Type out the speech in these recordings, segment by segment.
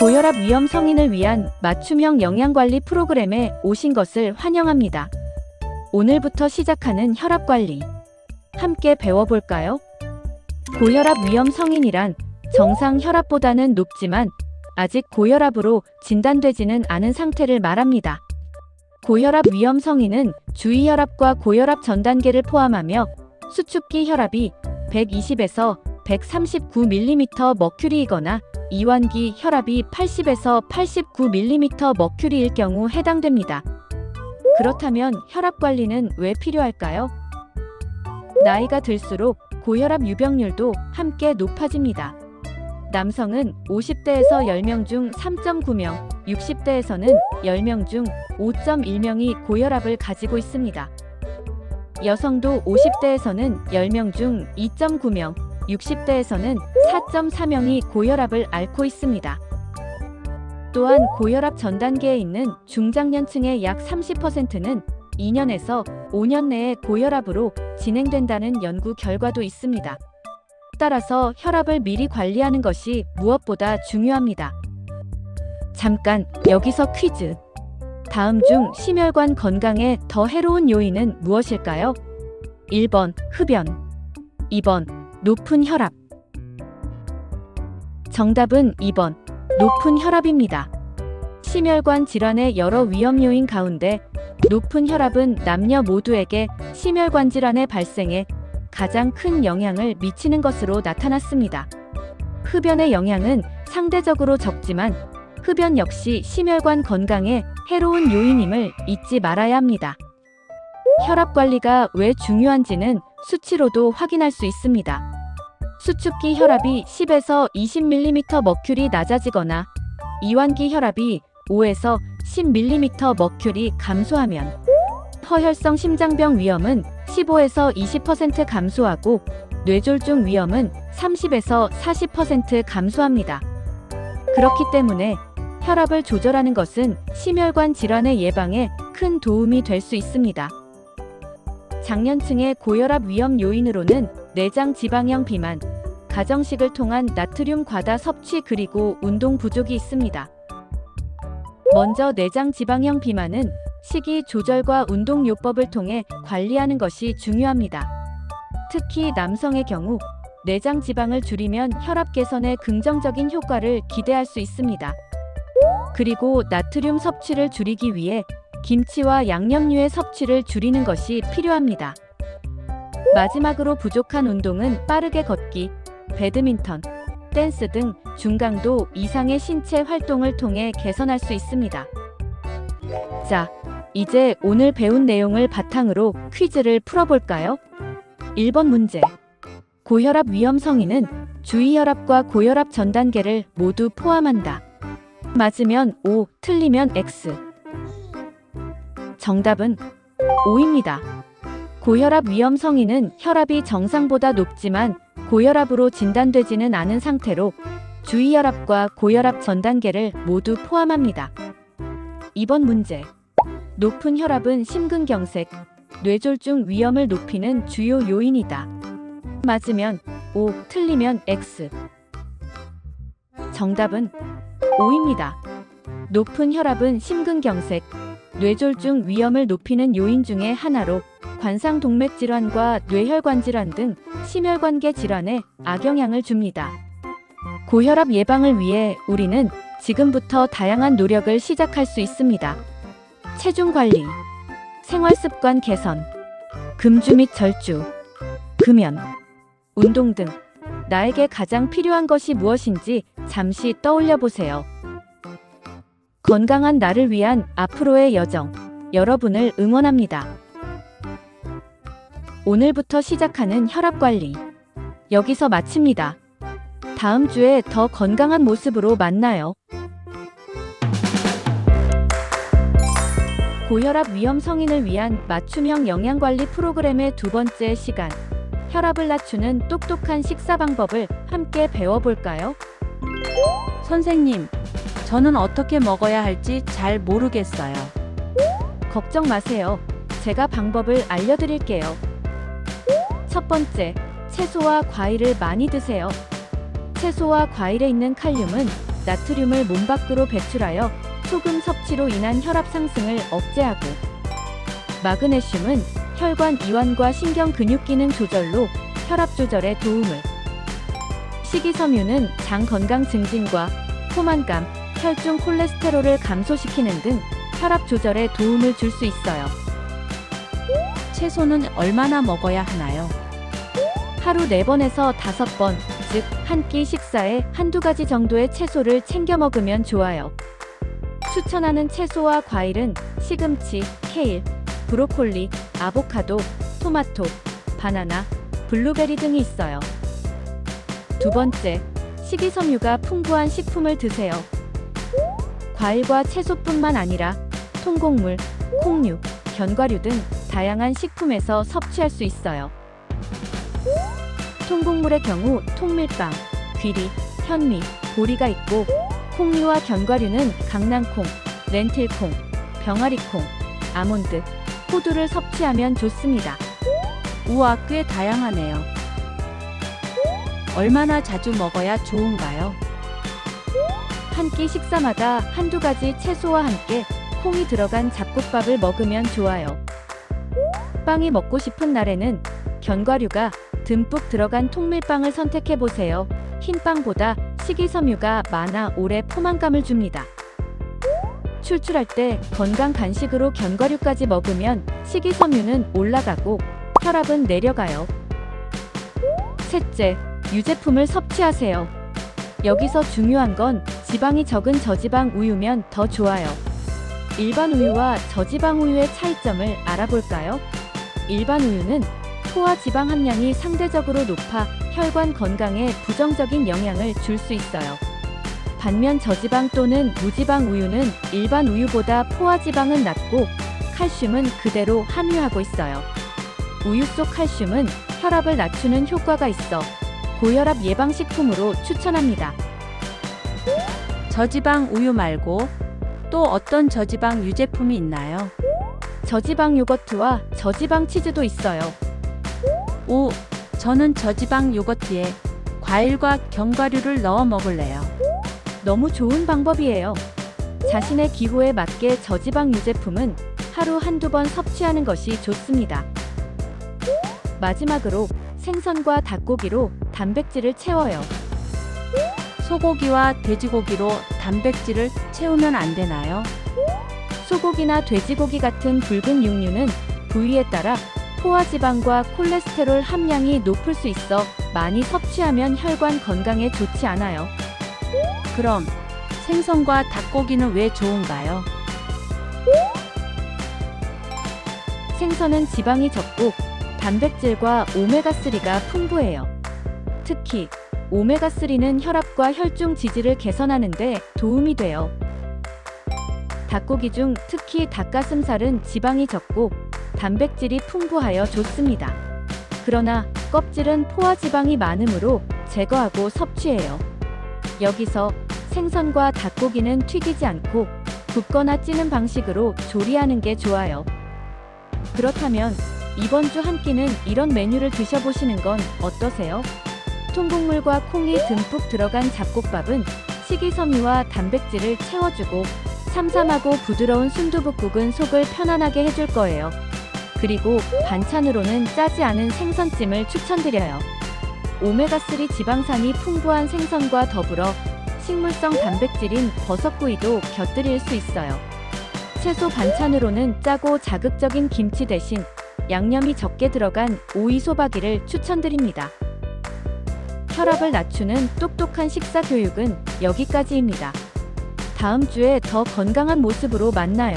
고혈압 위험 성인을 위한 맞춤형 영양관리 프로그램에 오신 것을 환영합니다. 오늘부터 시작하는 혈압관리. 함께 배워볼까요? 고혈압 위험 성인이란 정상 혈압보다는 높지만 아직 고혈압으로 진단되지는 않은 상태를 말합니다. 고혈압 위험 성인은 주의혈압과 고혈압 전 단계를 포함하며 수축기 혈압이 120에서 139mm/H이거나 이완기 혈압이 80에서 89mm/H일 경우 해당됩니다. 그렇다면 혈압 관리는 왜 필요할까요? 나이가 들수록 고혈압 유병률도 함께 높아집니다. 남성은 50대에서 10명 중 3.9명, 60대에서는 10명 중 5.1명이 고혈압을 가지고 있습니다. 여성도 50대에서는 10명 중 2.9명, 60대에서는 4.4명이 고혈압을 앓고 있습니다. 또한 고혈압 전 단계에 있는 중장년층의 약 30%는 2년에서 5년 내에 고혈압으로 진행된다는 연구 결과도 있습니다. 따라서 혈압을 미리 관리하는 것이 무엇보다 중요합니다. 잠깐 여기서 퀴즈. 다음 중 심혈관 건강에 더 해로운 요인은 무엇일까요? 1번 흡연, 2번 높은 혈압. 정답은 2번 높은 혈압입니다. 심혈관 질환의 여러 위험 요인 가운데 높은 혈압은 남녀 모두에게 심혈관 질환의 발생에 가장 큰 영향을 미치는 것으로 나타났습니다. 흡연의 영향은 상대적으로 적지만 흡연 역시 심혈관 건강에 해로운 요인임을 잊지 말아야 합니다. 혈압 관리가 왜 중요한지는 수치로도 확인할 수 있습니다. 수축기 혈압이 10에서 20mm/H이 낮아지거나 이완기 혈압이 5에서 10mm/H이 감소하면 허혈성 심장병 위험은 15에서 20% 감소하고 뇌졸중 위험은 30에서 40% 감소합니다. 그렇기 때문에 혈압을 조절하는 것은 심혈관 질환의 예방에 큰 도움이 될 수 있습니다. 장년층의 고혈압 위험 요인으로는 내장 지방형 비만, 가정식을 통한 나트륨 과다 섭취 그리고 운동 부족이 있습니다. 먼저 내장 지방형 비만은 식이 조절과 운동요법을 통해 관리하는 것이 중요합니다. 특히 남성의 경우 내장 지방을 줄이면 혈압 개선에 긍정적인 효과를 기대할 수 있습니다. 그리고 나트륨 섭취를 줄이기 위해 김치와 양념류의 섭취를 줄이는 것이 필요합니다. 마지막으로 부족한 운동은 빠르게 걷기, 배드민턴, 댄스 등 중강도 이상의 신체 활동을 통해 개선할 수 있습니다. 자, 이제 오늘 배운 내용을 바탕으로 퀴즈를 풀어볼까요? 1번 문제. 고혈압 위험 성인은 주의혈압과 고혈압 전 단계를 모두 포함한다. 맞으면 O, 틀리면 X. 정답은 O입니다. 고혈압 위험 성인은 혈압이 정상보다 높지만 고혈압으로 진단되지는 않은 상태로 주의혈압과 고혈압 전 단계를 모두 포함합니다. 2번 문제. 높은 혈압은 심근경색, 뇌졸중 위험을 높이는 주요 요인이다. 맞으면 O, 틀리면 X. 정답은 O입니다. 높은 혈압은 심근경색, 뇌졸중 위험을 높이는 요인 중에 하나로 관상동맥 질환과 뇌혈관 질환 등 심혈관계 질환에 악영향을 줍니다. 고혈압 예방을 위해 우리는 지금부터 다양한 노력을 시작할 수 있습니다. 체중 관리, 생활습관 개선, 금주 및 절주, 금연, 운동 등 나에게 가장 필요한 것이 무엇인지 잠시 떠올려 보세요. 건강한 나를 위한 앞으로의 여정, 여러분을 응원합니다. 오늘부터 시작하는 혈압 관리. 여기서 마칩니다. 다음 주에 더 건강한 모습으로 만나요. 고혈압 위험 성인을 위한 맞춤형 영양관리 프로그램의 두 번째 시간. 혈압을 낮추는 똑똑한 식사 방법을 함께 배워볼까요? 선생님, 저는 어떻게 먹어야 할지 잘 모르겠어요. 걱정 마세요. 제가 방법을 알려드릴게요. 첫 번째, 채소와 과일을 많이 드세요. 채소와 과일에 있는 칼륨은 나트륨을 몸 밖으로 배출하여 소금 섭취로 인한 혈압 상승을 억제하고, 마그네슘은 혈관 이완과 신경 근육 기능 조절로 혈압 조절에 도움을, 식이섬유는 장 건강 증진과 포만감, 혈중 콜레스테롤을 감소시키는 등 혈압 조절에 도움을 줄 수 있어요. 채소는 얼마나 먹어야 하나요? 하루 4번에서 5번, 즉 한 끼 식사에 한두 가지 정도의 채소를 챙겨 먹으면 좋아요. 추천하는 채소와 과일은 시금치, 케일, 브로콜리, 아보카도, 토마토, 바나나, 블루베리 등이 있어요. 두 번째, 식이섬유가 풍부한 식품을 드세요. 과일과 채소뿐만 아니라 통곡물, 콩류, 견과류 등 다양한 식품에서 섭취할 수 있어요. 통곡물의 경우 통밀빵, 귀리, 현미, 보리가 있고, 콩류와 견과류는 강낭콩, 렌틸콩, 병아리콩, 아몬드, 호두를 섭취하면 좋습니다. 우와, 꽤 다양하네요. 얼마나 자주 먹어야 좋은가요? 한 끼 식사마다 한두 가지 채소와 함께 콩이 들어간 잡곡밥을 먹으면 좋아요. 빵이 먹고 싶은 날에는 견과류가 듬뿍 들어간 통밀빵을 선택해보세요. 흰빵보다 식이섬유가 많아 오래 포만감을 줍니다. 출출할 때 건강 간식으로 견과류까지 먹으면 식이섬유는 올라가고 혈압은 내려가요. 셋째, 유제품을 섭취하세요. 여기서 중요한 건 지방이 적은 저지방 우유면 더 좋아요. 일반 우유와 저지방 우유의 차이점을 알아볼까요? 일반 우유는 포화 지방 함량이 상대적으로 높아 혈관 건강에 부정적인 영향을 줄 수 있어요. 반면 저지방 또는 무지방 우유는 일반 우유보다 포화 지방은 낮고 칼슘은 그대로 함유하고 있어요. 우유 속 칼슘은 혈압을 낮추는 효과가 있어 고혈압 예방식품으로 추천합니다. 저지방 우유 말고 또 어떤 저지방 유제품이 있나요? 저지방 요거트와 저지방 치즈도 있어요. 오, 저는 저지방 요거트에 과일과 견과류를 넣어 먹을래요. 너무 좋은 방법이에요. 자신의 기호에 맞게 저지방 유제품은 하루 한두 번 섭취하는 것이 좋습니다. 마지막으로 생선과 닭고기로 단백질을 채워요. 소고기와 돼지고기로 단백질을 채우면 안 되나요? 소고기나 돼지고기 같은 붉은 육류는 부위에 따라 포화지방과 콜레스테롤 함량이 높을 수 있어 많이 섭취하면 혈관 건강에 좋지 않아요. 그럼 생선과 닭고기는 왜 좋은가요? 생선은 지방이 적고 단백질과 오메가3가 풍부해요. 특히 오메가3는 혈압과 혈중 지지를 개선하는 데 도움이 돼요. 닭고기 중 특히 닭가슴살은 지방이 적고 단백질이 풍부하여 좋습니다. 그러나 껍질은 포화지방이 많으므로 제거하고 섭취해요. 여기서 생선과 닭고기는 튀기지 않고 굽거나 찌는 방식으로 조리하는 게 좋아요. 그렇다면 이번 주 한 끼는 이런 메뉴를 드셔보시는 건 어떠세요? 통곡물과 콩이 듬뿍 들어간 잡곡밥은 식이섬유와 단백질을 채워주고 삼삼하고 부드러운 순두부국은 속을 편안하게 해줄 거예요. 그리고 반찬으로는 짜지 않은 생선찜을 추천드려요. 오메가3 지방산이 풍부한 생선과 더불어 식물성 단백질인 버섯구이도 곁들일 수 있어요. 채소 반찬으로는 짜고 자극적인 김치 대신 양념이 적게 들어간 오이소박이를 추천드립니다. 혈압을 낮추는 똑똑한 식사 교육은 여기까지입니다. 다음 주에 더 건강한 모습으로 만나요.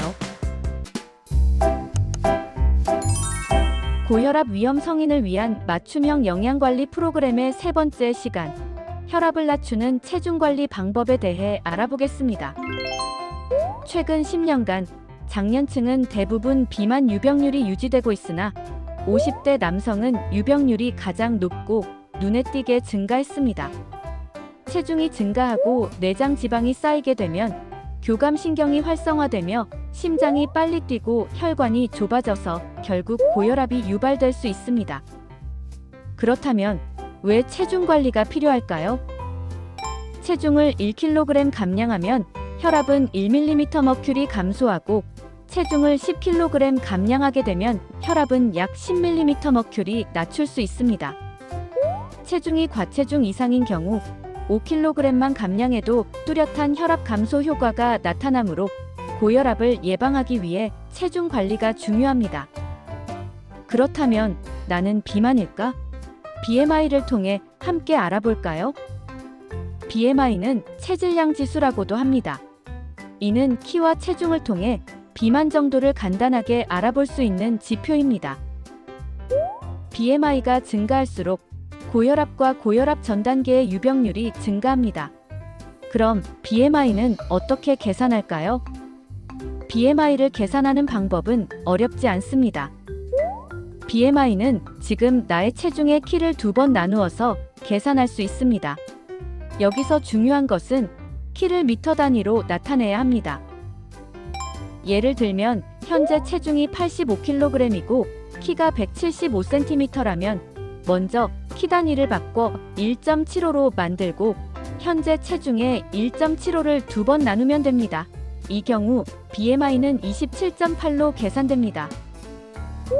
고혈압 위험 성인을 위한 맞춤형 영양관리 프로그램의 세 번째 시간, 혈압을 낮추는 체중관리 방법에 대해 알아보겠습니다. 최근 10년간 장년층은 대부분 비만 유병률이 유지되고 있으나 50대 남성은 유병률이 가장 높고 눈에 띄게 증가했습니다. 체중이 증가하고 내장 지방이 쌓이게 되면 교감신경이 활성화되며 심장이 빨리 뛰고 혈관이 좁아져서 결국 고혈압이 유발될 수 있습니다. 그렇다면 왜 체중 관리가 필요할까요? 체중을 1kg 감량하면 혈압은 1mm 감소하고 체중을 10kg 감량하게 되면 혈압은 약 10mm 낮출 수 있습니다. 체중이 과체중 이상인 경우 5kg만 감량해도 뚜렷한 혈압 감소 효과가 나타나므로 고혈압을 예방하기 위해 체중 관리가 중요합니다. 그렇다면 나는 비만일까? BMI를 통해 함께 알아볼까요? BMI는 체질량 지수라고도 합니다. 이는 키와 체중을 통해 비만 정도를 간단하게 알아볼 수 있는 지표입니다. BMI가 증가할수록 고혈압과 고혈압 전 단계의 유병률이 증가합니다. 그럼 BMI는 어떻게 계산할까요? BMI를 계산하는 방법은 어렵지 않습니다. BMI는 지금 나의 체중의 키를 2번 나누어서 계산할 수 있습니다. 여기서 중요한 것은 키를 미터 단위로 나타내야 합니다. 예를 들면 현재 체중이 85kg이고 키가 175cm라면 먼저 키 단위를 바꿔 1.75로 만들고 현재 체중의 1.75를 2번 나누면 됩니다. 이 경우 BMI는 27.8로 계산됩니다.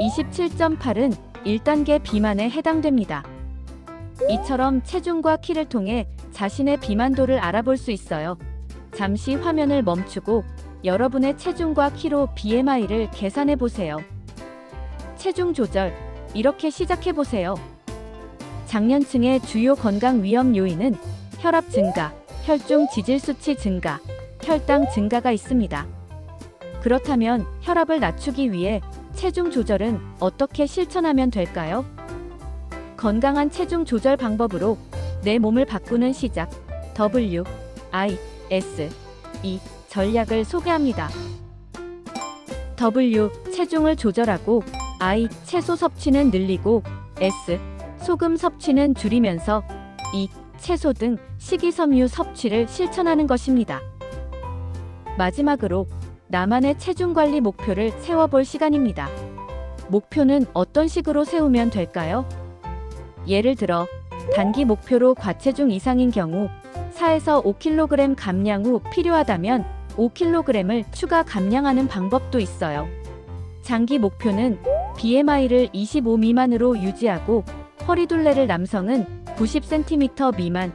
27.8은 1단계 비만에 해당됩니다. 이처럼 체중과 키를 통해 자신의 비만도를 알아볼 수 있어요. 잠시 화면을 멈추고 여러분의 체중과 키로 BMI를 계산해 보세요. 체중 조절, 이렇게 시작해 보세요. 장년층의 주요 건강 위험 요인은 혈압 증가, 혈중 지질 수치 증가, 혈당 증가가 있습니다. 그렇다면 혈압을 낮추기 위해 체중 조절은 어떻게 실천하면 될까요? 건강한 체중 조절 방법으로 내 몸을 바꾸는 시작 WISE 전략을 소개합니다. W. 체중을 조절하고 I. 채소 섭취는 늘리고 S. 소금 섭취는 줄이면서 E. 채소 등 식이섬유 섭취를 실천하는 것입니다. 마지막으로 나만의 체중 관리 목표를 세워볼 시간입니다. 목표는 어떤 식으로 세우면 될까요? 예를 들어 단기 목표로 과체중 이상인 경우 4에서 5kg 감량 후 필요하다면 5kg을 추가 감량하는 방법도 있어요. 장기 목표는 BMI를 25 미만으로 유지하고 허리둘레를 남성은 90cm 미만,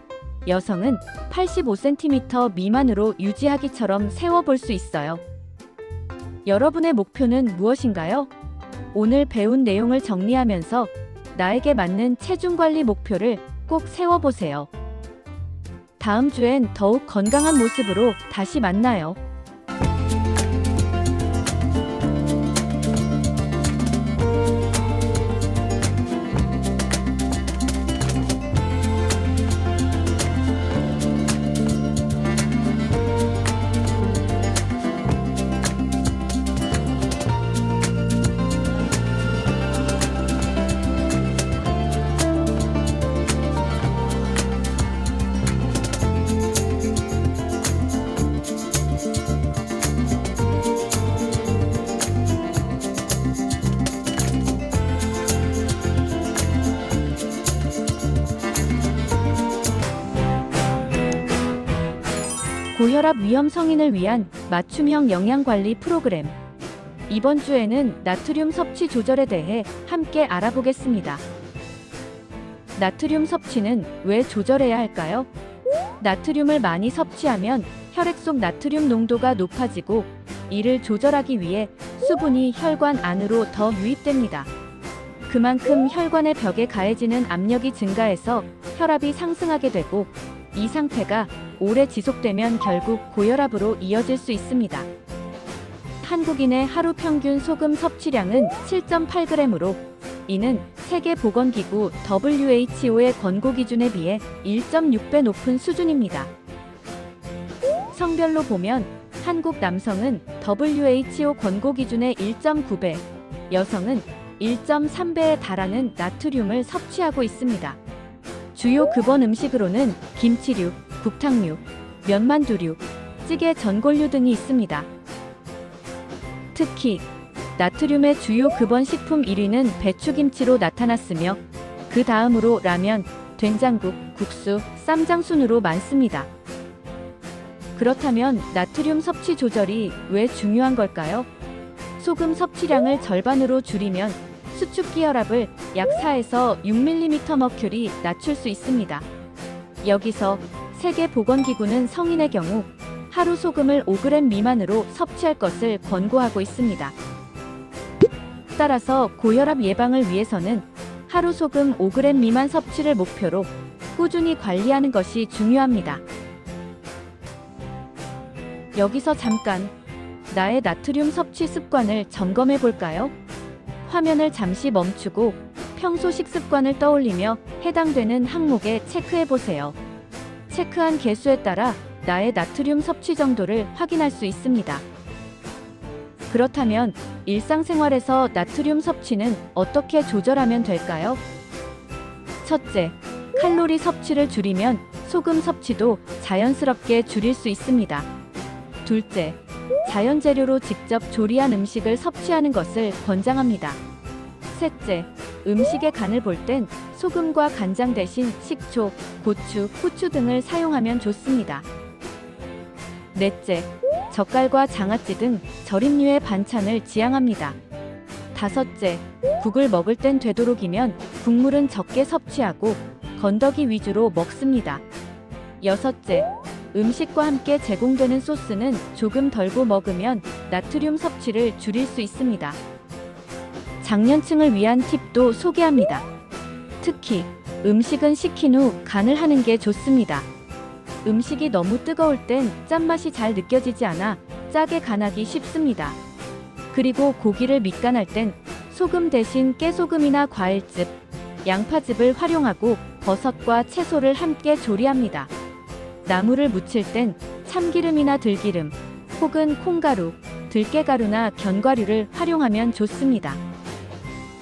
여성은 85cm 미만으로 유지하기처럼 세워볼 수 있어요. 여러분의 목표는 무엇인가요? 오늘 배운 내용을 정리하면서 나에게 맞는 체중 관리 목표를 꼭 세워보세요. 다음 주엔 더욱 건강한 모습으로 다시 만나요. 고혈압 위험 성인을 위한 맞춤형 영양관리 프로그램. 이번 주에는 나트륨 섭취 조절에 대해 함께 알아보겠습니다. 나트륨 섭취는 왜 조절해야 할까요? 나트륨을 많이 섭취하면 혈액 속 나트륨 농도가 높아지고 이를 조절하기 위해 수분이 혈관 안으로 더 유입됩니다. 그만큼 혈관의 벽에 가해지는 압력이 증가해서 혈압이 상승하게 되고 이 상태가 오래 지속되면 결국 고혈압으로 이어질 수 있습니다. 한국인의 하루 평균 소금 섭취량은 7.8g으로 이는 세계보건기구 WHO의 권고 기준에 비해 1.6배 높은 수준입니다. 성별로 보면 한국 남성은 WHO 권고 기준의 1.9배, 여성은 1.3배에 달하는 나트륨을 섭취하고 있습니다. 주요 급원 음식으로는 김치류, 국탕류, 면만두류, 찌개, 전골류 등이 있습니다. 특히 나트륨의 주요 급원 식품 1위는 배추김치로 나타났으며 그 다음으로 라면, 된장국, 국수, 쌈장 순으로 많습니다. 그렇다면 나트륨 섭취 조절이 왜 중요한 걸까요? 소금 섭취량을 절반으로 줄이면 수축기 혈압을 약 4에서 6mmHg 낮출 수 있습니다. 여기서 세계보건기구는 성인의 경우 하루 소금을 5g 미만으로 섭취할 것을 권고하고 있습니다. 따라서 고혈압 예방을 위해서는 하루 소금 5g 미만 섭취를 목표로 꾸준히 관리하는 것이 중요합니다. 여기서 잠깐 나의 나트륨 섭취 습관을 점검해 볼까요? 화면을 잠시 멈추고 평소 식습관을 떠올리며 해당되는 항목에 체크해 보세요. 체크한 개수에 따라 나의 나트륨 섭취 정도를 확인할 수 있습니다. 그렇다면 일상생활에서 나트륨 섭취는 어떻게 조절하면 될까요? 첫째, 칼로리 섭취를 줄이면 소금 섭취도 자연스럽게 줄일 수 있습니다. 둘째, 자연 재료로 직접 조리한 음식을 섭취하는 것을 권장합니다. 셋째, 음식의 간을 볼 땐 소금과 간장 대신 식초, 고추, 후추 등을 사용하면 좋습니다. 넷째, 젓갈과 장아찌 등 절임류의 반찬을 지양합니다. 다섯째, 국을 먹을 땐 되도록이면 국물은 적게 섭취하고 건더기 위주로 먹습니다. 여섯째, 음식과 함께 제공되는 소스는 조금 덜고 먹으면 나트륨 섭취를 줄일 수 있습니다. 장년층을 위한 팁도 소개합니다. 특히 음식은 식힌 후 간을 하는 게 좋습니다. 음식이 너무 뜨거울 땐 짠맛이 잘 느껴지지 않아 짜게 간하기 쉽습니다. 그리고 고기를 밑간할 땐 소금 대신 깨소금이나 과일즙, 양파즙을 활용하고 버섯과 채소를 함께 조리합니다. 나물을 무칠 땐 참기름이나 들기름, 혹은 콩가루, 들깨가루나 견과류를 활용하면 좋습니다.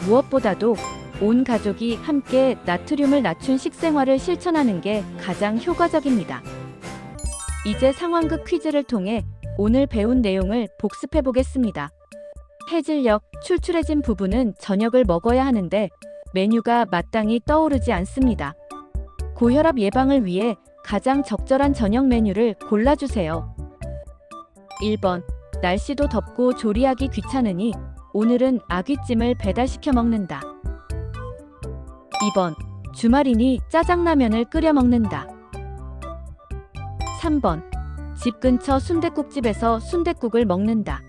무엇보다도 온 가족이 함께 나트륨을 낮춘 식생활을 실천하는 게 가장 효과적입니다. 이제 상황극 퀴즈를 통해 오늘 배운 내용을 복습해 보겠습니다. 해질녘 출출해진 부부는 저녁을 먹어야 하는데 메뉴가 마땅히 떠오르지 않습니다. 고혈압 예방을 위해 가장 적절한 저녁 메뉴를 골라주세요. 1번, 날씨도 덥고 조리하기 귀찮으니 오늘은 아귀찜을 배달시켜 먹는다. 2번, 주말이니 짜장라면을 끓여 먹는다. 3번, 집 근처 순댓국집에서 순댓국을 먹는다.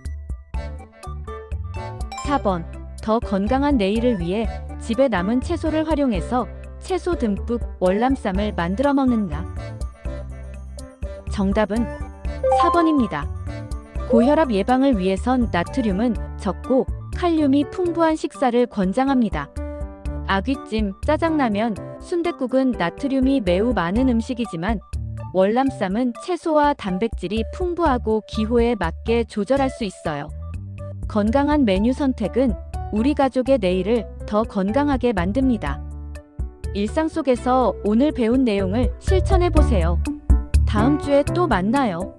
4번, 더 건강한 내일을 위해 집에 남은 채소를 활용해서 채소 듬뿍 월남쌈을 만들어 먹는다. 정답은 4번입니다. 고혈압 예방을 위해선 나트륨은 적고 칼륨이 풍부한 식사를 권장합니다. 아귀찜, 짜장라면, 순댓국은 나트륨이 매우 많은 음식이지만 월남쌈은 채소와 단백질이 풍부하고 기호에 맞게 조절할 수 있어요. 건강한 메뉴 선택은 우리 가족의 내일을 더 건강하게 만듭니다. 일상 속에서 오늘 배운 내용을 실천해 보세요. 다음 주에 또 만나요.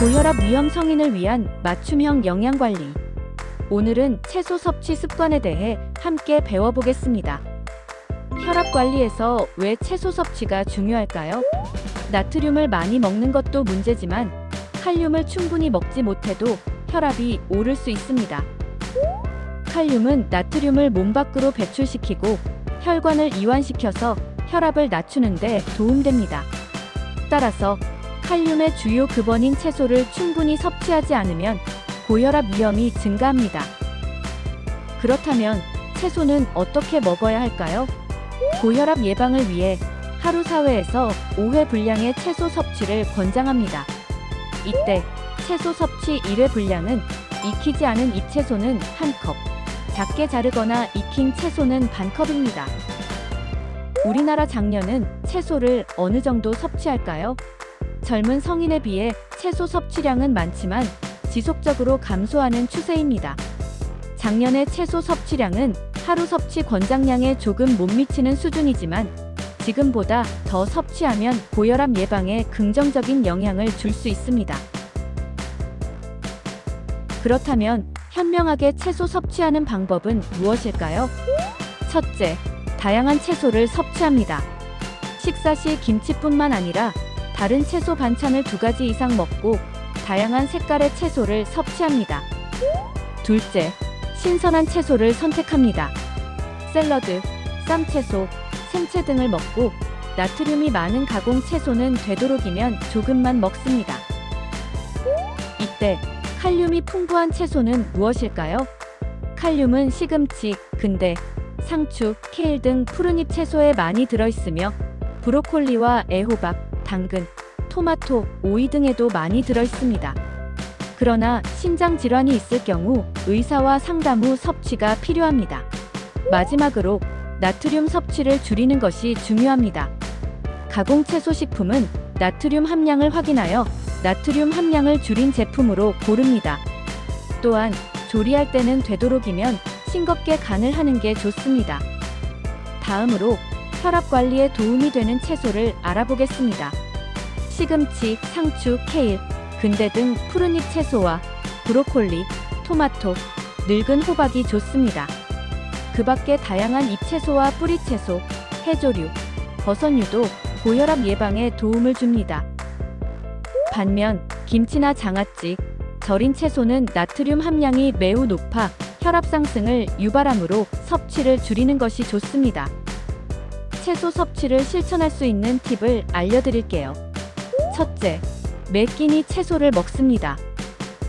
고혈압 위험 성인을 위한 맞춤형 영양관리. 오늘은 채소 섭취 습관에 대해 함께 배워보겠습니다. 혈압 관리에서 왜 채소 섭취가 중요할까요? 나트륨을 많이 먹는 것도 문제지만 칼륨을 충분히 먹지 못해도 혈압이 오를 수 있습니다. 칼륨은 나트륨을 몸 밖으로 배출시키고 혈관을 이완시켜서 혈압을 낮추는 데 도움됩니다. 따라서 칼륨의 주요 급원인 채소를 충분히 섭취하지 않으면 고혈압 위험이 증가합니다. 그렇다면 채소는 어떻게 먹어야 할까요? 고혈압 예방을 위해 하루 4회에서 5회 분량의 채소 섭취를 권장합니다. 이때 채소 섭취 1회 분량은 익히지 않은 잎채소는 1컵, 작게 자르거나 익힌 채소는 반컵입니다. 우리나라 장년은 채소를 어느 정도 섭취할까요? 젊은 성인에 비해 채소 섭취량은 많지만 지속적으로 감소하는 추세입니다. 작년의 채소 섭취량은 하루 섭취 권장량에 조금 못 미치는 수준이지만 지금보다 더 섭취하면 고혈압 예방에 긍정적인 영향을 줄 수 있습니다. 그렇다면 현명하게 채소 섭취하는 방법은 무엇일까요? 첫째, 다양한 채소를 섭취합니다. 식사 시 김치뿐만 아니라 다른 채소 반찬을 2가지 이상 먹고 다양한 색깔의 채소를 섭취합니다. 둘째, 신선한 채소를 선택합니다. 샐러드, 쌈채소, 생채 등을 먹고 나트륨이 많은 가공 채소는 되도록이면 조금만 먹습니다. 이때 칼륨이 풍부한 채소는 무엇일까요? 칼륨은 시금치, 근대, 상추, 케일 등 푸른잎 채소에 많이 들어있으며 브로콜리와 애호박, 당근, 토마토, 오이 등에도 많이 들어있습니다. 그러나 신장 질환이 있을 경우 의사와 상담 후 섭취가 필요합니다. 마지막으로 나트륨 섭취를 줄이는 것이 중요합니다. 가공 채소 식품은 나트륨 함량을 확인하여 나트륨 함량을 줄인 제품으로 고릅니다. 또한 조리할 때는 되도록이면 싱겁게 간을 하는 게 좋습니다. 다음으로 혈압 관리에 도움이 되는 채소를 알아보겠습니다. 시금치, 상추, 케일, 근대 등 푸른잎 채소와 브로콜리, 토마토, 늙은 호박이 좋습니다. 그 밖에 다양한 잎채소와 뿌리채소, 해조류, 버섯류도 고혈압 예방에 도움을 줍니다. 반면 김치나 장아찌, 절인 채소는 나트륨 함량이 매우 높아 혈압 상승을 유발하므로 섭취를 줄이는 것이 좋습니다. 채소 섭취를 실천할 수 있는 팁을 알려드릴게요. 첫째, 매 끼니 채소를 먹습니다.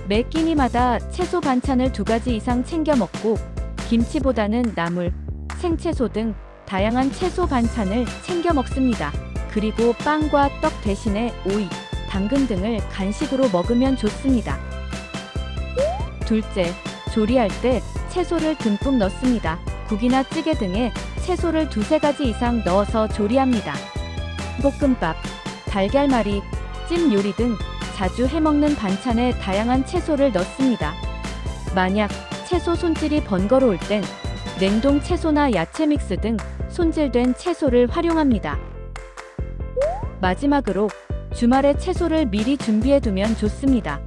매 끼니마다 채소 반찬을 2가지 이상 챙겨 먹고 김치보다는 나물, 생채소 등 다양한 채소 반찬을 챙겨 먹습니다. 그리고 빵과 떡 대신에 오이, 당근 등을 간식으로 먹으면 좋습니다. 둘째, 조리할 때 채소를 듬뿍 넣습니다. 국이나 찌개 등에 채소를 2-3가지 이상 넣어서 조리합니다. 볶음밥, 달걀말이, 찜 요리 등 자주 해먹는 반찬에 다양한 채소를 넣습니다. 만약 채소 손질이 번거로울 땐 냉동 채소나 야채 믹스 등 손질된 채소를 활용합니다. 마지막으로 주말에 채소를 미리 준비해두면 좋습니다.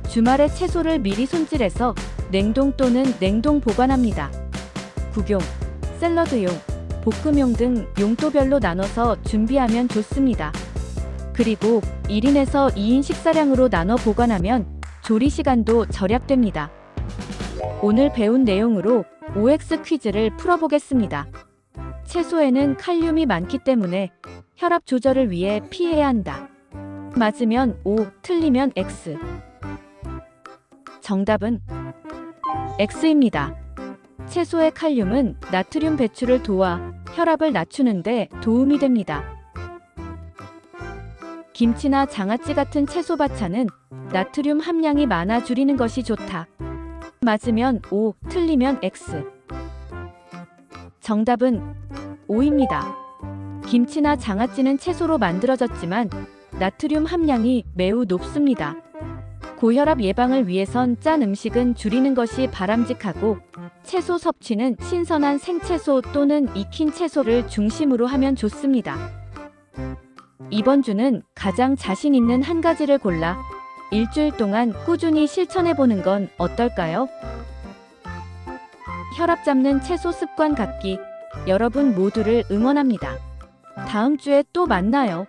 주말에 채소를 미리 손질해서 냉동 또는 냉동 보관합니다. 국용, 샐러드용, 볶음용 등 용도별로 나눠서 준비하면 좋습니다. 그리고 1인에서 2인 식사량으로 나눠 보관하면 조리 시간도 절약됩니다. 오늘 배운 내용으로 OX 퀴즈를 풀어보겠습니다. 채소에는 칼륨이 많기 때문에 혈압 조절을 위해 피해야 한다. 맞으면 O, 틀리면 X. 정답은 X입니다. 채소의 칼륨은 나트륨 배출을 도와 혈압을 낮추는 데 도움이 됩니다. 김치나 장아찌 같은 채소 반찬은 나트륨 함량이 많아 줄이는 것이 좋다. 맞으면 O, 틀리면 X. 정답은 O입니다. 김치나 장아찌는 채소로 만들어졌지만 나트륨 함량이 매우 높습니다. 고혈압 예방을 위해선 짠 음식은 줄이는 것이 바람직하고 채소 섭취는 신선한 생채소 또는 익힌 채소를 중심으로 하면 좋습니다. 이번 주는 가장 자신 있는 한 가지를 골라 일주일 동안 꾸준히 실천해 보는 건 어떨까요? 혈압 잡는 채소 습관 갖기, 여러분 모두를 응원합니다. 다음 주에 또 만나요.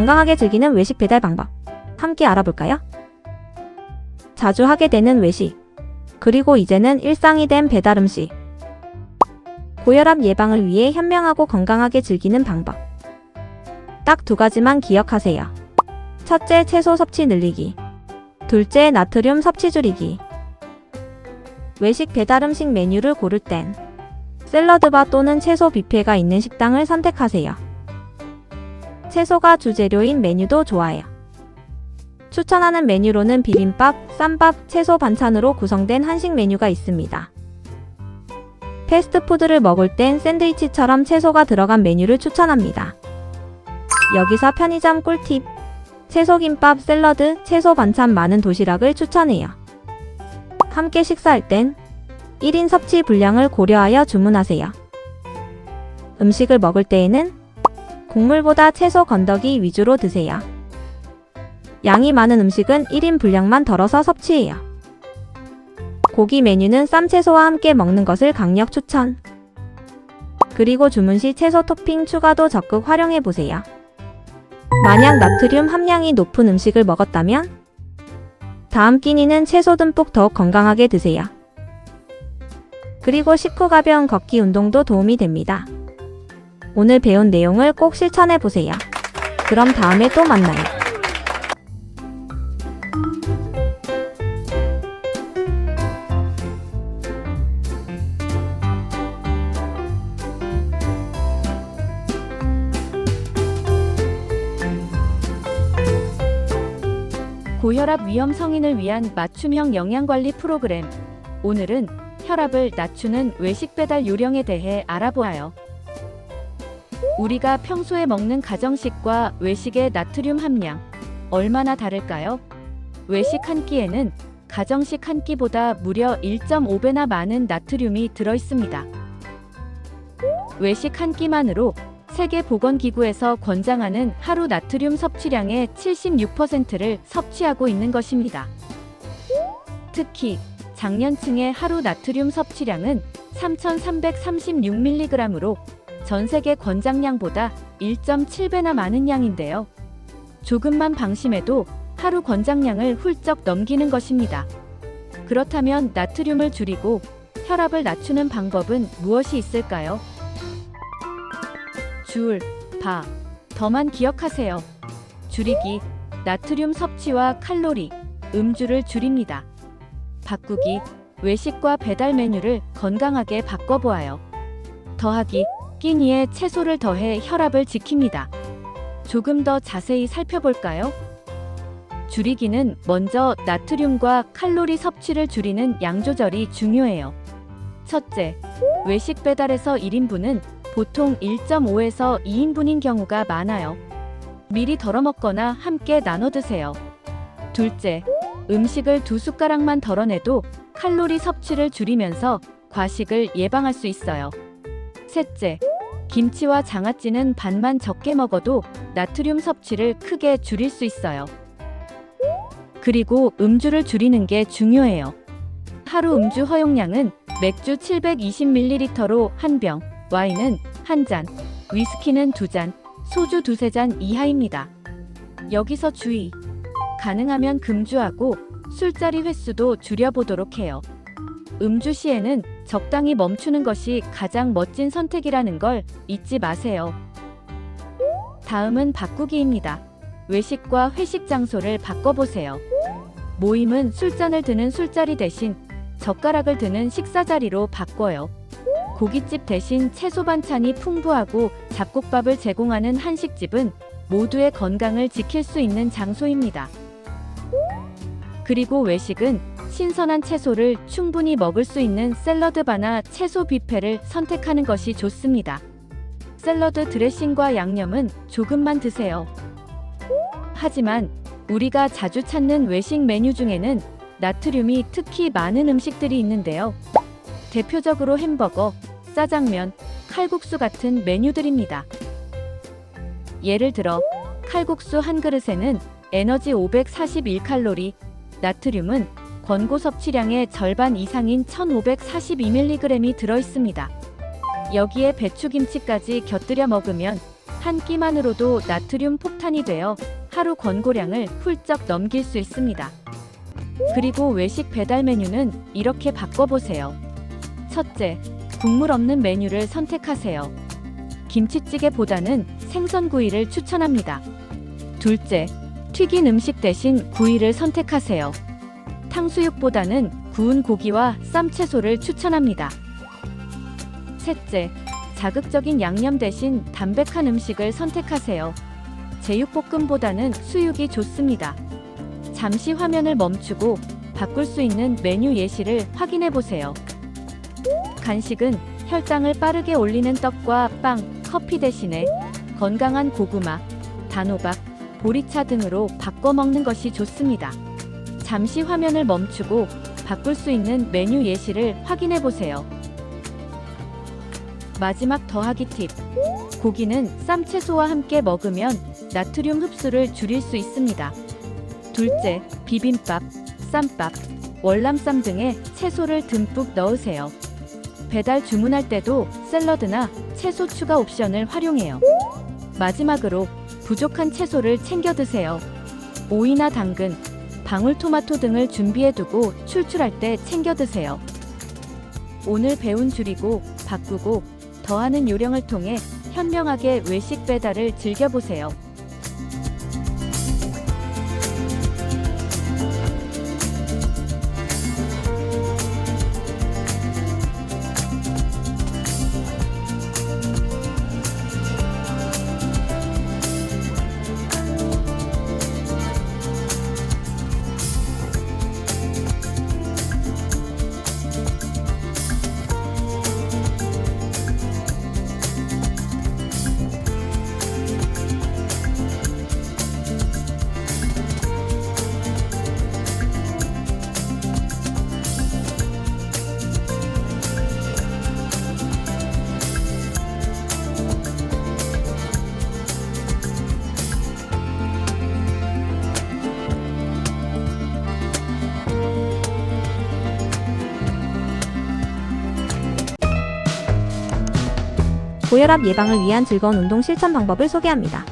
건강하게 즐기는 외식 배달 방법 함께 알아볼까요? 자주 하게 되는 외식, 그리고 이제는 일상이 된 배달 음식. 고혈압 예방을 위해 현명하고 건강하게 즐기는 방법. 딱 두 가지만 기억하세요. 첫째, 채소 섭취 늘리기. 둘째, 나트륨 섭취 줄이기. 외식 배달 음식 메뉴를 고를 땐 샐러드바 또는 채소 뷔페가 있는 식당을 선택하세요. 채소가 주재료인 메뉴도 좋아요. 추천하는 메뉴로는 비빔밥, 쌈밥, 채소 반찬으로 구성된 한식 메뉴가 있습니다. 패스트푸드를 먹을 땐 샌드위치처럼 채소가 들어간 메뉴를 추천합니다. 여기서 편의점 꿀팁. 채소김밥, 샐러드, 채소 반찬 많은 도시락을 추천해요. 함께 식사할 땐 1인 섭취 분량을 고려하여 주문하세요. 음식을 먹을 때에는 국물보다 채소 건더기 위주로 드세요. 양이 많은 음식은 1인 분량만 덜어서 섭취해요. 고기 메뉴는 쌈채소와 함께 먹는 것을 강력 추천. 그리고 주문 시 채소 토핑 추가도 적극 활용해보세요. 만약 나트륨 함량이 높은 음식을 먹었다면 다음 끼니는 채소 듬뿍 더욱 건강하게 드세요. 그리고 식후 가벼운 걷기 운동도 도움이 됩니다. 오늘 배운 내용을 꼭 실천해보세요. 그럼 다음에 또 만나요. 고혈압 위험 성인을 위한 맞춤형 영양관리 프로그램. 오늘은 혈압을 낮추는 외식 배달 요령에 대해 알아보아요. 우리가 평소에 먹는 가정식과 외식의 나트륨 함량, 얼마나 다를까요? 외식 한 끼에는 가정식 한 끼보다 무려 1.5배나 많은 나트륨이 들어있습니다. 외식 한 끼만으로 세계보건기구에서 권장하는 하루 나트륨 섭취량의 76%를 섭취하고 있는 것입니다. 특히 장년층의 하루 나트륨 섭취량은 3,336mg으로 전 세계 권장량보다 1.7배나 많은 양인데요. 조금만 방심해도 하루 권장량을 훌쩍 넘기는 것입니다. 그렇다면 나트륨을 줄이고 혈압을 낮추는 방법은 무엇이 있을까요? 줄, 바, 더만 기억하세요. 줄이기, 나트륨 섭취와 칼로리, 음주를 줄입니다. 바꾸기, 외식과 배달 메뉴를 건강하게 바꿔보아요. 더하기, 끼니에 채소를 더해 혈압을 지킵니다. 조금 더 자세히 살펴볼까요? 줄이기는 먼저 나트륨과 칼로리 섭취를 줄이는 양 조절이 중요해요. 첫째, 외식 배달에서 1인분은 보통 1.5에서 2인분인 경우가 많아요. 미리 덜어 먹거나 함께 나눠 드세요. 둘째, 음식을 2숟가락만 덜어내도 칼로리 섭취를 줄이면서 과식을 예방할 수 있어요. 셋째, 김치와 장아찌는 반만 적게 먹어도 나트륨 섭취를 크게 줄일 수 있어요. 그리고 음주를 줄이는 게 중요해요. 하루 음주 허용량은 맥주 720ml로 1병, 와인은 1잔, 위스키는 2잔, 소주 2-3잔 이하입니다. 여기서 주의! 가능하면 금주하고 술자리 횟수도 줄여보도록 해요. 음주 시에는 적당히 멈추는 것이 가장 멋진 선택이라는 걸 잊지 마세요. 다음은 바꾸기입니다. 외식과 회식 장소를 바꿔보세요. 모임은 술잔을 드는 술자리 대신 젓가락을 드는 식사 자리로 바꿔요. 고깃집 대신 채소 반찬이 풍부하고 잡곡밥을 제공하는 한식집은 모두의 건강을 지킬 수 있는 장소입니다. 그리고 외식은 신선한 채소를 충분히 먹을 수 있는 샐러드바나 채소 뷔페를 선택하는 것이 좋습니다. 샐러드 드레싱과 양념은 조금만 드세요. 하지만 우리가 자주 찾는 외식 메뉴 중에는 나트륨이 특히 많은 음식들이 있는데요. 대표적으로 햄버거, 짜장면, 칼국수 같은 메뉴들입니다. 예를 들어 칼국수 한 그릇에는 에너지 541칼로리, 나트륨은 권고 섭취량의 절반 이상인 1542mg이 들어있습니다. 여기에 배추김치까지 곁들여 먹으면 한 끼만으로도 나트륨 폭탄이 되어 하루 권고량을 훌쩍 넘길 수 있습니다. 그리고 외식 배달 메뉴는 이렇게 바꿔보세요. 첫째, 국물 없는 메뉴를 선택하세요. 김치찌개보다는 생선구이를 추천합니다. 둘째, 튀긴 음식 대신 구이를 선택하세요. 탕수육보다는 구운 고기와 쌈채소를 추천합니다. 셋째, 자극적인 양념 대신 담백한 음식을 선택하세요. 제육볶음보다는 수육이 좋습니다. 잠시 화면을 멈추고 바꿀 수 있는 메뉴 예시를 확인해 보세요. 간식은 혈당을 빠르게 올리는 떡과 빵, 커피 대신에 건강한 고구마, 단호박, 보리차 등으로 바꿔 먹는 것이 좋습니다. 잠시 화면을 멈추고 바꿀 수 있는 메뉴 예시를 확인해 보세요. 마지막 더하기 팁. 고기는 쌈채소와 함께 먹으면 나트륨 흡수를 줄일 수 있습니다. 둘째, 비빔밥, 쌈밥, 월남쌈 등의 채소를 듬뿍 넣으세요. 배달 주문할 때도 샐러드나 채소 추가 옵션을 활용해요. 마지막으로 부족한 채소를 챙겨 드세요. 오이나 당근, 방울토마토 등을 준비해두고 출출할 때 챙겨 드세요. 오늘 배운 줄이고 바꾸고 더하는 요령을 통해 현명하게 외식 배달을 즐겨보세요. 고혈압 예방을 위한 즐거운 운동 실천 방법을 소개합니다.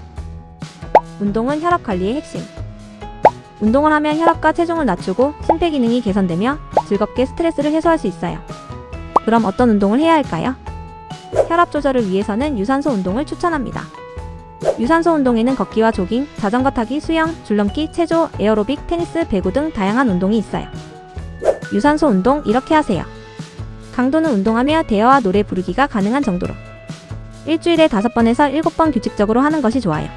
운동은 혈압 관리의 핵심. 운동을 하면 혈압과 체중을 낮추고 심폐기능이 개선되며 즐겁게 스트레스를 해소할 수 있어요. 그럼 어떤 운동을 해야 할까요? 혈압 조절을 위해서는 유산소 운동을 추천합니다. 유산소 운동에는 걷기와 조깅, 자전거 타기, 수영, 줄넘기, 체조, 에어로빅, 테니스, 배구 등 다양한 운동이 있어요. 유산소 운동 이렇게 하세요. 강도는 운동하며 대화와 노래 부르기가 가능한 정도로. 일주일에 5번에서 7번 규칙적으로 하는 것이 좋아요.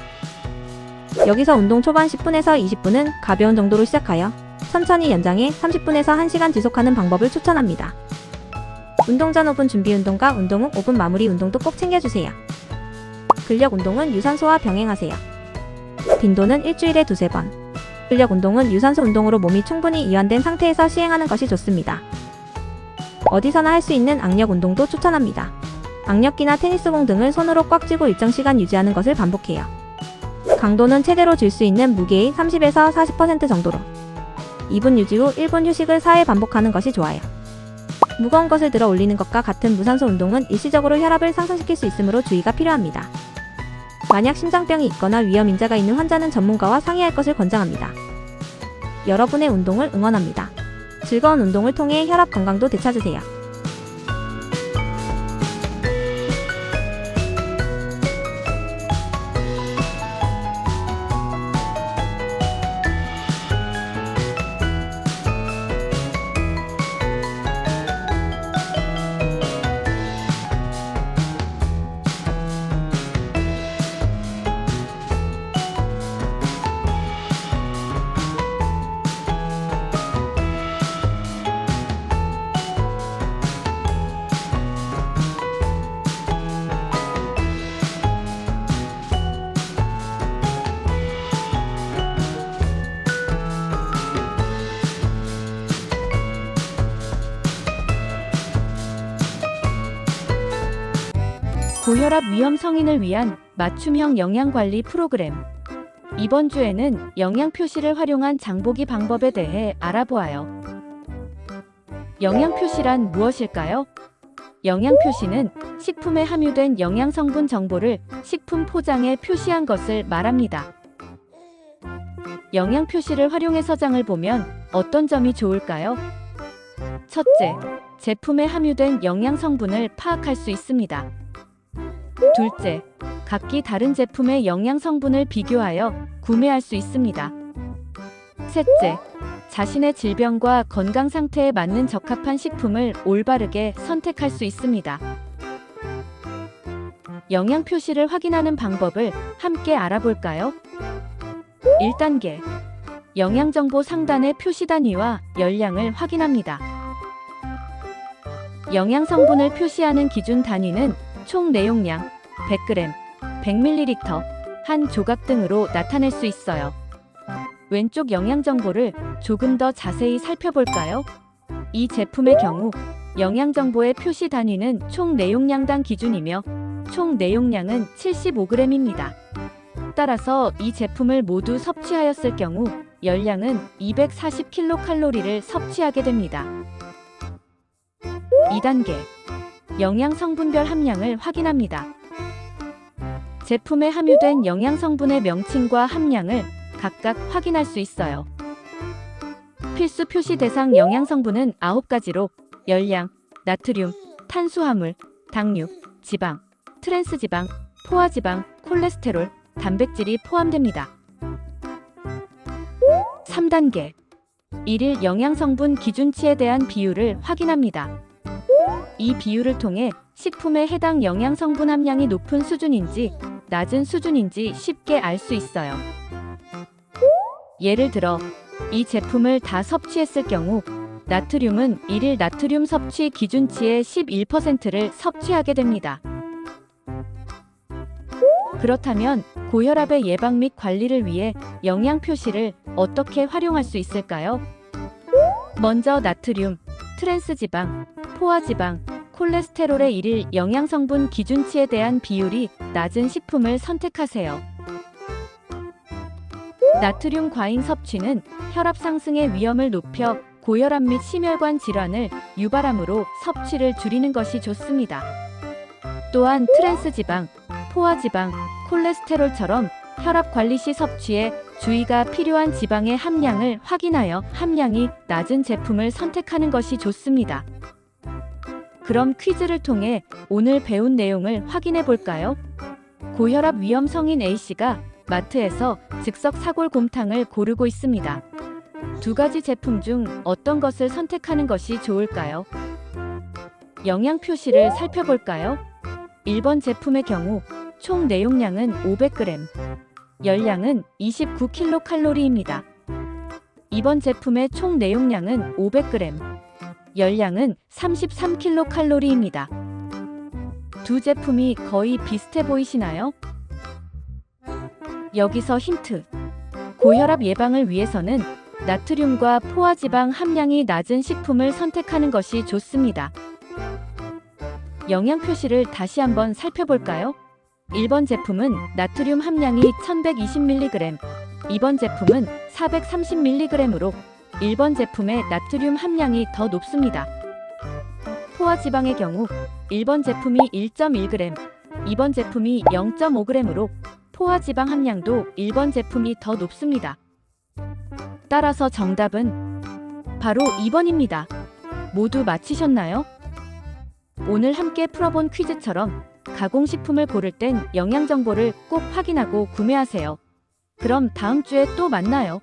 여기서 운동 초반 10분에서 20분은 가벼운 정도로 시작하여 천천히 연장해 30분에서 1시간 지속하는 방법을 추천합니다. 운동 전 5분 준비 운동과 운동 후 5분 마무리 운동도 꼭 챙겨주세요. 근력 운동은 유산소와 병행하세요. 빈도는 일주일에 2-3번. 근력 운동은 유산소 운동으로 몸이 충분히 이완된 상태에서 시행하는 것이 좋습니다. 어디서나 할 수 있는 악력 운동도 추천합니다. 악력기나 테니스공 등을 손으로 꽉 쥐고 일정 시간 유지하는 것을 반복해요. 강도는 최대로 쥘 수 있는 무게의 30에서 40% 정도로. 2분 유지 후 1분 휴식을 4회 반복하는 것이 좋아요. 무거운 것을 들어 올리는 것과 같은 무산소 운동은 일시적으로 혈압을 상승시킬 수 있으므로 주의가 필요합니다. 만약 심장병이 있거나 위험인자가 있는 환자는 전문가와 상의할 것을 권장합니다. 여러분의 운동을 응원합니다. 즐거운 운동을 통해 혈압 건강도 되찾으세요. 고혈압 위험 성인을 위한 맞춤형 영양관리 프로그램. 이번 주에는 영양 표시를 활용한 장보기 방법에 대해 알아보아요. 영양 표시란 무엇일까요? 영양 표시는 식품에 함유된 영양 성분 정보를 식품 포장에 표시한 것을 말합니다. 영양 표시를 활용해서 장을 보면 어떤 점이 좋을까요? 첫째, 제품에 함유된 영양 성분을 파악할 수 있습니다. 둘째, 각기 다른 제품의 영양 성분을 비교하여 구매할 수 있습니다. 셋째, 자신의 질병과 건강 상태에 맞는 적합한 식품을 올바르게 선택할 수 있습니다. 영양 표시를 확인하는 방법을 함께 알아볼까요? 1단계, 영양정보 상단의 표시 단위와 열량을 확인합니다. 영양 성분을 표시하는 기준 단위는 총 내용량, 100g, 100ml, 한 조각 등으로 나타낼 수 있어요. 왼쪽 영양 정보를 조금 더 자세히 살펴볼까요? 이 제품의 경우 영양 정보의 표시 단위는 총 내용량당 기준이며 총 내용량은 75g입니다. 따라서 이 제품을 모두 섭취하였을 경우 열량은 240kcal를 섭취하게 됩니다. 2단계, 영양 성분별 함량을 확인합니다. 제품에 함유된 영양 성분의 명칭과 함량을 각각 확인할 수 있어요. 필수 표시 대상 영양 성분은 9가지로 열량, 나트륨, 탄수화물, 당류, 지방, 트랜스지방, 포화지방, 콜레스테롤, 단백질이 포함됩니다. 3단계, 일일 영양 성분 기준치에 대한 비율을 확인합니다. 이 비율을 통해 식품에 해당 영양 성분 함량이 높은 수준인지 낮은 수준인지 쉽게 알 수 있어요. 예를 들어 이 제품을 다 섭취했을 경우 나트륨은 일일 나트륨 섭취 기준치의 11%를 섭취하게 됩니다. 그렇다면 고혈압의 예방 및 관리를 위해 영양 표시를 어떻게 활용할 수 있을까요? 먼저 나트륨, 트랜스지방, 포화지방, 콜레스테롤의 일일 영양 성분 기준치에 대한 비율이 낮은 식품을 선택하세요. 나트륨 과잉 섭취는 혈압 상승의 위험을 높여 고혈압 및 심혈관 질환을 유발하므로 섭취를 줄이는 것이 좋습니다. 또한 트랜스지방, 포화지방, 콜레스테롤처럼 혈압 관리 시 섭취에 주의가 필요한 지방의 함량을 확인하여 함량이 낮은 제품을 선택하는 것이 좋습니다. 그럼 퀴즈를 통해 오늘 배운 내용을 확인해 볼까요? 고혈압 위험 성인 A씨가 마트에서 즉석 사골곰탕을 고르고 있습니다. 두 가지 제품 중 어떤 것을 선택하는 것이 좋을까요? 영양 표시를 살펴볼까요? 1번 제품의 경우 총 내용량은 500g, 열량은 29kcal입니다. 2번 제품의 총 내용량은 500g, 열량은 33kcal입니다. 두 제품이 거의 비슷해 보이시나요? 여기서 힌트. 고혈압 예방을 위해서는 나트륨과 포화지방 함량이 낮은 식품을 선택하는 것이 좋습니다. 영양 표시를 다시 한번 살펴볼까요? 1번 제품은 나트륨 함량이 1120mg, 2번 제품은 430mg으로 1번 제품의 나트륨 함량이 더 높습니다. 포화지방의 경우 1번 제품이 1.1g, 2번 제품이 0.5g으로 포화지방 함량도 1번 제품이 더 높습니다. 따라서 정답은 바로 2번입니다. 모두 맞히셨나요? 오늘 함께 풀어본 퀴즈처럼 가공식품을 고를 땐 영양 정보를 꼭 확인하고 구매하세요. 그럼 다음 주에 또 만나요.